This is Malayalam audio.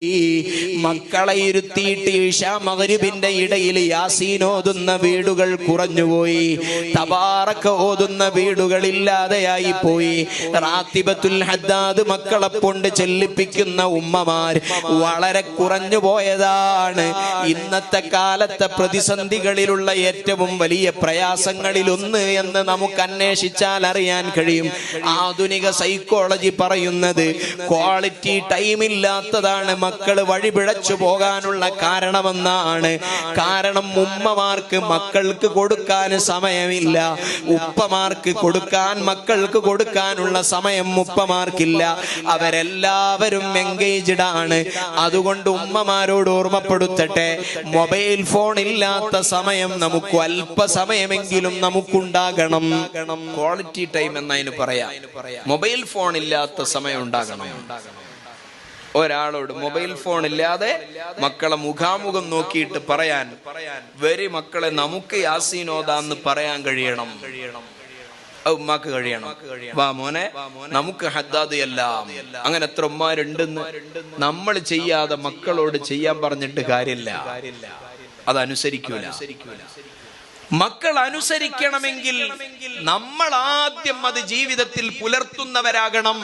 മക്കളെ ഇരുത്തിയിട്ട് ഇശാ മഗ്രിബിന്റെ ഇടയിൽ യാസീൻ ഓതുന്ന വീടുകൾ കുറഞ്ഞുപോയി. തബാറക ഓതുന്ന വീടുകൾ ഇല്ലാതെയായി പോയി. റാത്തിബത്തുൽ ഹദ്ദാദ് മക്കളെ കൊണ്ട് ചെല്ലിപ്പിക്കുന്ന ഉമ്മമാർ വളരെ കുറഞ്ഞു പോയതാണ്. ഇന്നത്തെ കാലത്തെ പ്രതിസന്ധികളിലുള്ള ഏറ്റവും വലിയ പ്രയാസങ്ങളിലൊന്ന് എന്ന് നമുക്ക് അന്വേഷിച്ചാൽ അറിയാൻ കഴിയും. ആധുനിക സൈക്കോളജി പറയുന്നത് ക്വാളിറ്റി ടൈം ഇല്ലാത്തതാണ് മക്കള് വഴിപിഴച്ചു പോകാനുള്ള കാരണമെന്നാണ്. കാരണം ഉമ്മമാർക്ക് മക്കൾക്ക് കൊടുക്കാൻ സമയമില്ല, ഉപ്പമാർക്ക് കൊടുക്കാൻ മക്കൾക്ക് കൊടുക്കാനുള്ള സമയം ഉപ്പമാർക്കില്ല. അവരെല്ലാവരും എൻഗേജ്ഡ് ആണ്. അതുകൊണ്ട് ഉമ്മമാരോട് ഓർമ്മപ്പെടുത്തട്ടെ, മൊബൈൽ ഫോൺ ഇല്ലാത്ത സമയം നമുക്ക് അല്പസമയമെങ്കിലും നമുക്കുണ്ടാകണം. ക്വാളിറ്റി ടൈം എന്നതിന് പറയാം. മൊബൈൽ ഫോൺ ഇല്ലാത്ത സമയം ഉണ്ടാകണം. ഒരാളോട് മൊബൈൽ ഫോൺ ഇല്ലാതെ മക്കളെ മുഖാമുഖം നോക്കിയിട്ട് പറയാൻ, വരി മക്കളെ നമുക്ക് യാസീൻ ഓതാന്ന് പറയാൻ കഴിയണം. ഉമ്മാക്ക് കഴിയണം. വാ മോനെ നമുക്ക് ഹദ്ദാദ് എല്ലാം. അങ്ങനെ എത്ര ഉമ്മാരുണ്ടെന്ന് നമ്മൾ ചെയ്യാതെ മക്കളോട് ചെയ്യാൻ പറഞ്ഞിട്ട് കാര്യമില്ല. അതനുസരിക്കൂല. മക്കൾ അനുസരിക്കണമെങ്കിൽ നമ്മൾ ആദ്യം അത് ജീവിതത്തിൽ പുലർത്തുന്നവരാകണം.